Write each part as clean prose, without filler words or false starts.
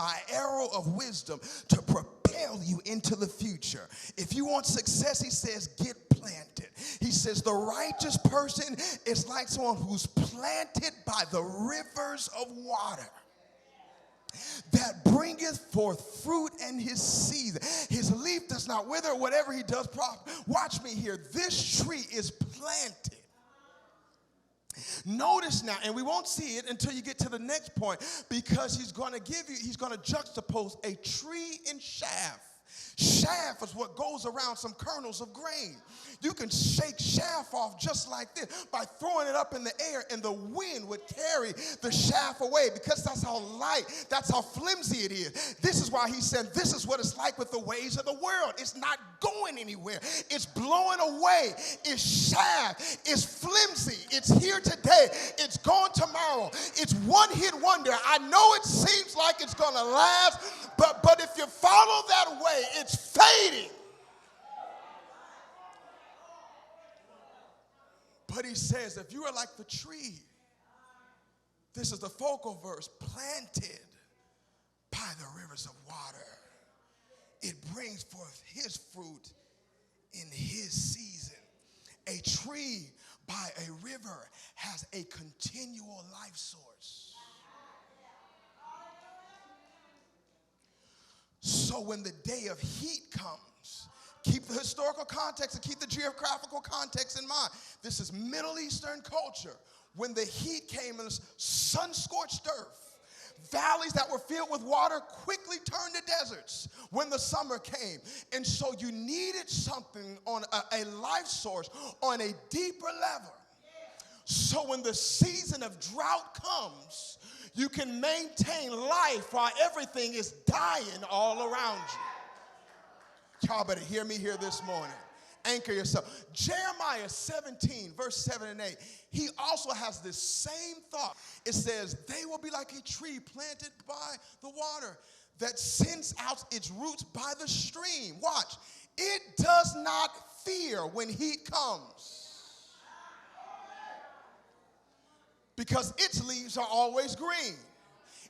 my arrow of wisdom to propel you into the future. If you want success, he says, get planted. He says the righteous person is like someone who's planted by the rivers of water that bringeth forth fruit in his season. His leaf does not wither, whatever he does prosper. Watch me here. This tree is planted. Notice now, and we won't see it until you get to the next point, because he's going to juxtapose a tree and chaff. Chaff is what goes around some kernels of grain. You can shake chaff off just like this by throwing it up in the air, and the wind would carry the chaff away, because that's how light, that's how flimsy it is. This is why he said this is what it's like with the waves of the world. It's not going anywhere. It's blowing away. It's chaff. It's flimsy. It's here today. It's gone tomorrow. It's one-hit wonder. I know it seems like it's going to last, but if you follow that way, it's fading. But he says, if you are like the tree, this is the focal verse, planted by the rivers of water, it brings forth his fruit in his season. A tree by a river has a continual life source. So when the day of heat comes, keep the historical context and keep the geographical context in mind. This is Middle Eastern culture. When the heat came and the sun-scorched earth, valleys that were filled with water quickly turned to deserts when the summer came. And so you needed something on a life source on a deeper level. So when the season of drought comes, you can maintain life while everything is dying all around you. Y'all better hear me here this morning. Anchor yourself. Jeremiah 17, verse 7 and 8, he also has this same thought. It says, they will be like a tree planted by the water that sends out its roots by the stream. Watch. It does not fear when heat comes, because its leaves are always green.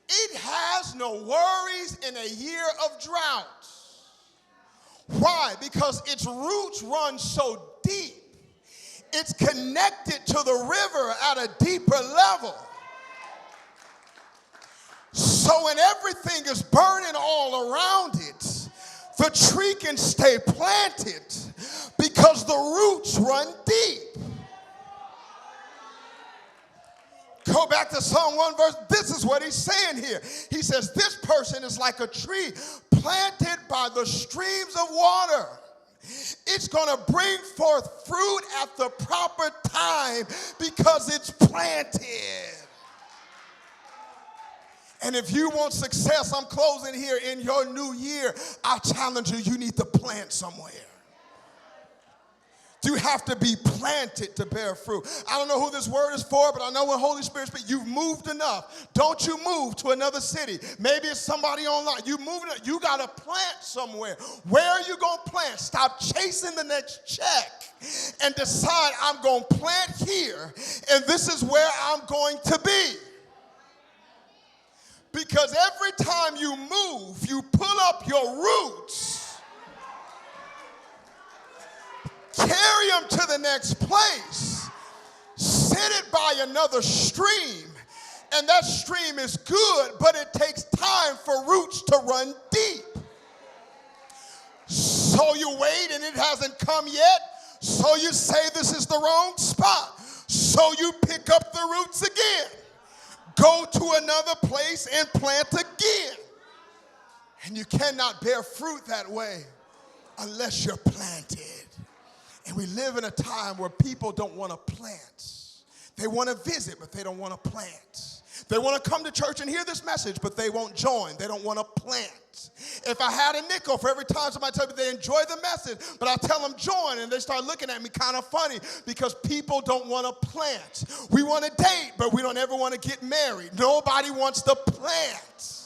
It has no worries in a year of drought. Why? Because its roots run so deep. It's connected to the river at a deeper level. So when everything is burning all around it, the tree can stay planted because the roots run deep. Go back to Psalm 1 verse. This is what he's saying here. He says, this person is like a tree planted by the streams of water. It's going to bring forth fruit at the proper time because it's planted. And if you want success, I'm closing here, in your new year, I challenge you, you need to plant somewhere. You have to be planted to bear fruit. I don't know who this word is for, but I know when Holy Spirit speaks, you've moved enough. Don't you move to another city. Maybe it's somebody online. You moving, you got to plant somewhere. Where are you going to plant? Stop chasing the next check and decide, I'm going to plant here, and this is where I'm going to be. Because every time you move, you pull up your roots, carry them to the next place, set it by another stream, and that stream is good, but it takes time for roots to run deep. So you wait and it hasn't come yet, so you say this is the wrong spot, so you pick up the roots again, go to another place and plant again. And you cannot bear fruit that way unless you're planted. And we live in a time where people don't want to plant. They want to visit, but they don't want to plant. They want to come to church and hear this message, but they won't join. They don't want to plant. If I had a nickel for every time somebody tells me they enjoy the message, but I tell them join, and they start looking at me kind of funny because people don't want to plant. We want to date, but we don't ever want to get married. Nobody wants to plant.